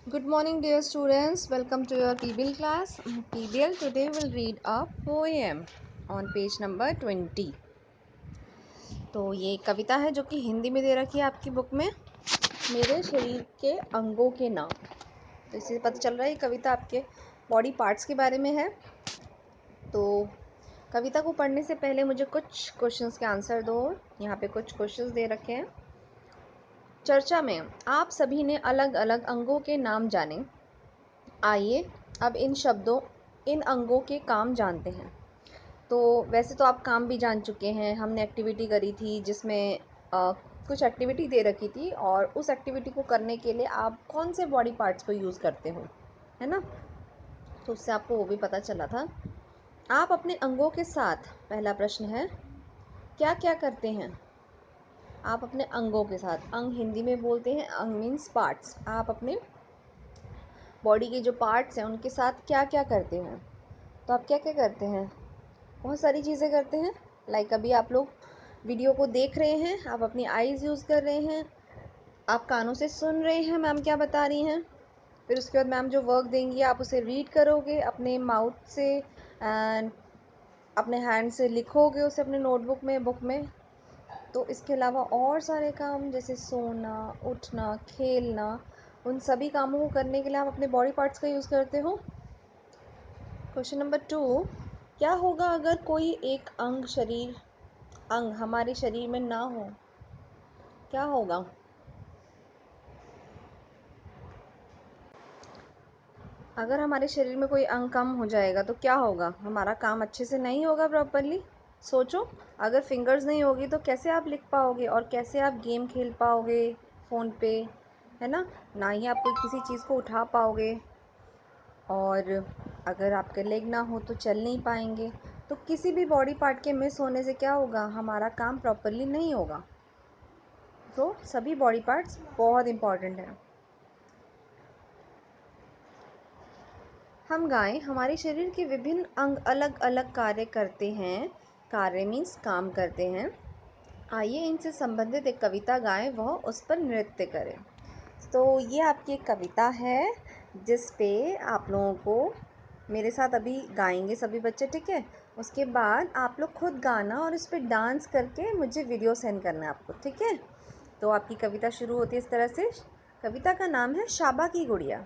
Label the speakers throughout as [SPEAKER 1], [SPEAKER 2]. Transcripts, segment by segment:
[SPEAKER 1] Good morning, dear students. Welcome to your PBL class. PBL today will read a poem on page number 20. तो ये कविता है जो कि हिंदी में दे रखी है आपकी बुक में, मेरे शरीर के अंगों के नाम। तो इससे पता चल रहा है ये कविता आपके बॉडी पार्ट्स के बारे में है। तो कविता को पढ़ने से पहले मुझे कुछ क्वेश्चंस के आंसर दो। यहाँ पे कुछ क्वेश्चंस दे रखे हैं। चर्चा में आप सभी ने अलग अलग अंगों के नाम जाने। आइए अब इन अंगों के काम जानते हैं। तो वैसे तो आप काम भी जान चुके हैं। हमने एक्टिविटी करी थी जिसमें कुछ एक्टिविटी दे रखी थी और उस एक्टिविटी को करने के लिए आप कौन से बॉडी पार्ट्स को यूज़ करते हो, है ना। तो उससे आपको वो भी पता चला था। आप अपने अंगों के साथ, पहला प्रश्न है, क्या क्या करते हैं। आप अपने अंगों के साथ, अंग हिंदी में बोलते हैं, अंग मीन्स पार्ट्स। आप अपने बॉडी के जो पार्ट्स हैं उनके साथ क्या क्या करते हैं। तो आप क्या क्या करते हैं, बहुत सारी चीज़ें करते हैं। लाइक अभी आप लोग वीडियो को देख रहे हैं, आप अपनी आईज़ यूज़ कर रहे हैं, आप कानों से सुन रहे हैं मैम क्या बता रही हैं। फिर उसके बाद मैम जो वर्क देंगी आप उसे रीड करोगे अपने माउथ से एंड अपने हैंड से लिखोगे उसे अपने नोटबुक में, बुक में। तो इसके अलावा और सारे काम जैसे सोना, उठना, खेलना, उन सभी कामों को करने के लिए आप अपने बॉडी पार्ट्स का यूज़ करते हो। क्वेश्चन नंबर 2, क्या होगा अगर कोई एक अंग हमारे शरीर में ना हो, क्या होगा। अगर हमारे शरीर में कोई अंग कम हो जाएगा तो क्या होगा, हमारा काम अच्छे से नहीं होगा प्रॉपरली। सोचो, अगर फिंगर्स नहीं होगी तो कैसे आप लिख पाओगे और कैसे आप गेम खेल पाओगे फ़ोन पे, है ना ही आप कोई किसी चीज़ को उठा पाओगे। और अगर आपके लेग ना हो तो चल नहीं पाएंगे। तो किसी भी बॉडी पार्ट के मिस होने से क्या होगा, हमारा काम प्रॉपरली नहीं होगा। तो सभी बॉडी पार्ट्स बहुत इम्पॉर्टेंट हैं। हम गाय, हमारे शरीर के विभिन्न अंग अलग अलग कार्य करते हैं। कार्य मीन्स काम करते हैं। आइए इनसे संबंधित एक कविता गाएं, वह उस पर नृत्य करें। तो ये आपकी एक कविता है जिस पे आप लोगों को, मेरे साथ अभी गाएंगे सभी बच्चे, ठीक है। उसके बाद आप लोग खुद गाना और इस पर डांस करके मुझे वीडियो सेंड करना है आपको, ठीक है। तो आपकी कविता शुरू होती है इस तरह से। कविता का नाम है शाबा की गुड़िया।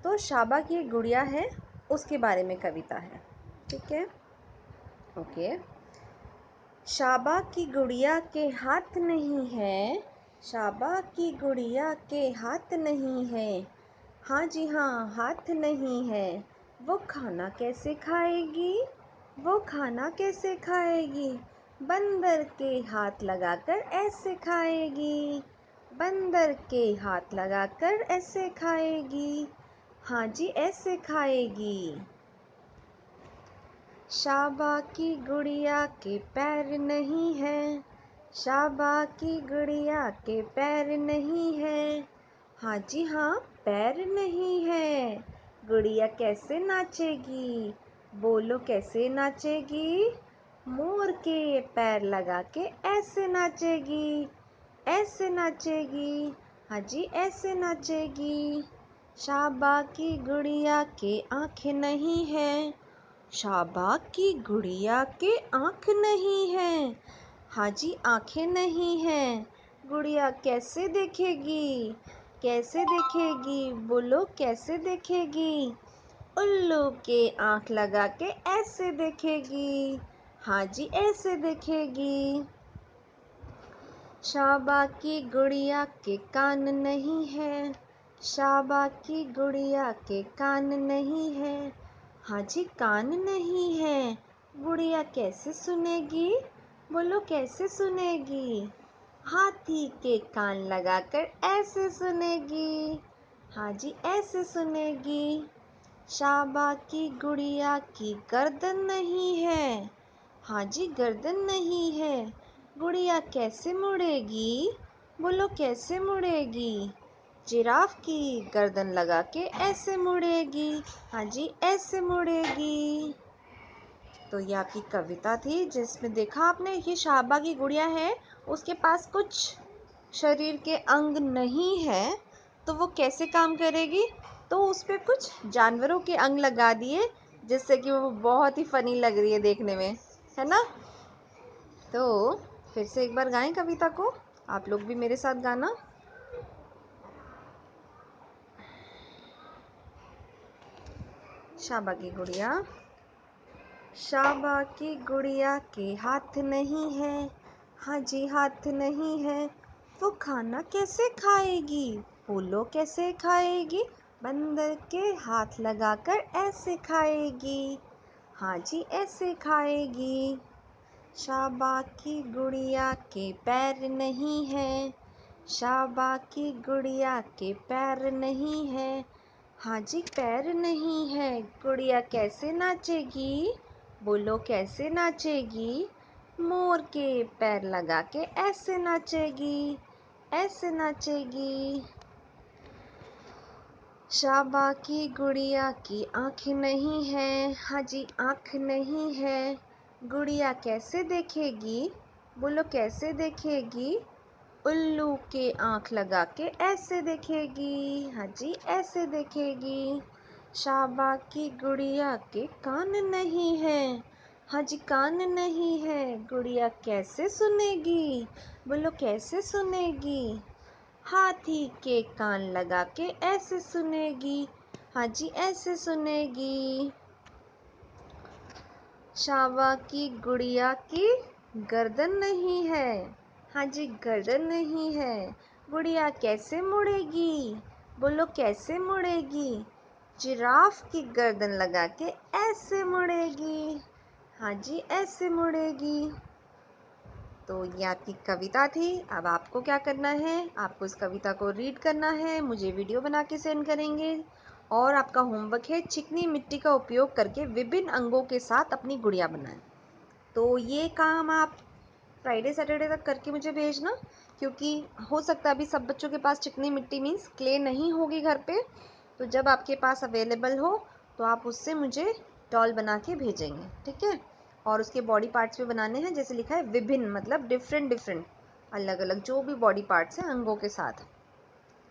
[SPEAKER 1] तो शाबा की एक गुड़िया है, उसके बारे में कविता है, ठीक है। ओके। शाबा की गुड़िया के हाथ नहीं है, शाबा की गुड़िया के हाथ नहीं है। हाँ जी हाँ, हाथ नहीं है। वो खाना कैसे खाएगी, वो खाना कैसे खाएगी। बंदर के हाथ लगाकर ऐसे खाएगी, बंदर के हाथ लगाकर ऐसे खाएगी। हाँ जी, ऐसे खाएगी। शाबा की गुड़िया के पैर नहीं है, शाबा की गुड़िया के पैर नहीं है। हाँ जी हाँ, पैर नहीं है। गुड़िया कैसे नाचेगी, बोलो कैसे नाचेगी। मोर के पैर लगा के ऐसे नाचेगी, ऐसे नाचेगी। हाँ जी, ऐसे नाचेगी। शाबा की गुड़िया के आँखें नहीं है, शाबा की गुड़िया के आँख नहीं है। हाँ जी, आँखें नहीं हैं। गुड़िया कैसे देखेगी, कैसे देखेगी, बोलो कैसे देखेगी। उल्लू के आँख लगा के ऐसे देखेगी। हाँ जी, ऐसे देखेगी। शाबा की गुड़िया के कान नहीं है, शाबा की गुड़िया के कान नहीं है। हाँ जी, कान नहीं है। गुड़िया कैसे सुनेगी, बोलो कैसे सुनेगी। हाथी के कान लगाकर ऐसे सुनेगी। हाँ जी, ऐसे सुनेगी। शाबा की गुड़िया की गर्दन नहीं है, हाँ जी, गर्दन नहीं है। गुड़िया कैसे मुड़ेगी, बोलो कैसे मुड़ेगी। जिराफ की गर्दन लगा के ऐसे मुड़ेगी। हाँ जी, ऐसे मुड़ेगी। तो ये आपकी कविता थी जिसमें देखा आपने, ये शाबा की गुड़िया है, उसके पास कुछ शरीर के अंग नहीं है, तो वो कैसे काम करेगी, तो उस पे कुछ जानवरों के अंग लगा दिए जिससे कि वो बहुत ही फनी लग रही है देखने में, है ना। तो फिर से एक बार गाएं कविता को, आप लोग भी मेरे साथ गाना। शाबा की गुड़िया। शाबा की गुड़िया के हाथ नहीं है, हाँ जी हाथ नहीं है, वो खाना कैसे खाएगी, बोलो कैसे खाएगी, बंदर के हाथ लगाकर ऐसे खाएगी, हाँ जी ऐसे खाएगी। शाबा की गुड़िया के पैर नहीं है, शाबा की गुड़िया के पैर नहीं है, हाँ जी पैर नहीं है, गुड़िया कैसे नाचेगी, बोलो कैसे नाचेगी, मोर के पैर लगा के ऐसे नाचेगी, ऐसे नाचेगी। शाबा की गुड़िया की आँखें नहीं है, हाँ जी आँख नहीं है, गुड़िया कैसे देखेगी, बोलो कैसे देखेगी, उल्लू के आँख लगा के ऐसे देखेगी, हाँ जी ऐसे देखेगी। शाबा की गुड़िया के कान नहीं है, हाँ जी कान नहीं है, गुड़िया कैसे सुनेगी, बोलो कैसे सुनेगी, हाथी के कान लगा के ऐसे सुनेगी, हाँ जी ऐसे सुनेगी। शाबा की गुड़िया की गर्दन नहीं है, हाँ जी गर्दन नहीं है, गुड़िया कैसे मुड़ेगी, बोलो कैसे मुड़ेगी, जिराफ की गर्दन लगा के ऐसे मुड़ेगी, हाँ जी ऐसे मुड़ेगी। तो ये आपकी कविता थी। अब आपको क्या करना है, आपको इस कविता को रीड करना है, मुझे वीडियो बना के सेंड करेंगे, और आपका होमवर्क है चिकनी मिट्टी का उपयोग करके विभिन्न अंगों के साथ अपनी गुड़िया बनाएं। तो ये काम आप फ्राइडे सैटरडे तक करके मुझे भेजना, क्योंकि हो सकता है अभी सब बच्चों के पास चिकनी मिट्टी मीन्स क्ले नहीं होगी घर पे। तो जब आपके पास अवेलेबल हो तो आप उससे मुझे डॉल बना के भेजेंगे, ठीक है। और उसके बॉडी पार्ट्स भी बनाने हैं, जैसे लिखा है विभिन्न मतलब डिफरेंट डिफरेंट, अलग अलग जो भी बॉडी पार्ट्स हैं अंगों के साथ।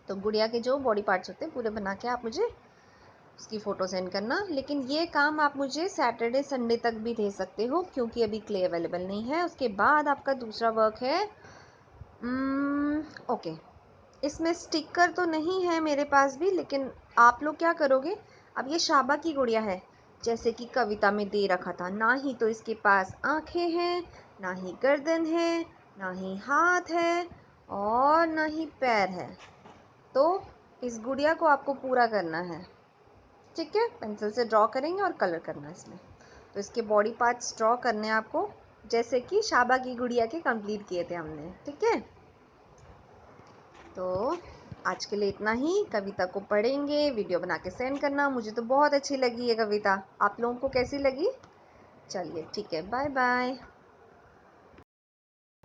[SPEAKER 1] तो गुड़िया के जो बॉडी पार्ट्स होते हैं पूरे बना के आप मुझे उसकी फ़ोटो सेंड करना। लेकिन ये काम आप मुझे सैटरडे संडे तक भी दे सकते हो, क्योंकि अभी क्ले अवेलेबल नहीं है। उसके बाद आपका दूसरा वर्क है ओके, इसमें स्टिकर तो नहीं है मेरे पास भी, लेकिन आप लोग क्या करोगे, अब ये शाबा की गुड़िया है जैसे कि कविता में दे रखा था, ना ही तो इसके पास आंखें हैं, ना ही गर्दन है, ना ही हाथ है, और ना ही पैर है। तो इस गुड़िया को आपको पूरा करना है, ठीक है। पेंसिल से ड्रॉ करेंगे और कलर करना है इसमें। तो इसके बॉडी पार्ट्स ड्रॉ करने हैं आपको, जैसे कि शाबा की गुड़िया के कंप्लीट किए थे हमने, ठीक है। तो आज के लिए इतना ही। कविता को पढ़ेंगे, वीडियो बना के सेंड करना। मुझे तो बहुत अच्छी लगी ये कविता, आप लोगों को कैसी लगी? चलिए ठीक है, बाय बाय।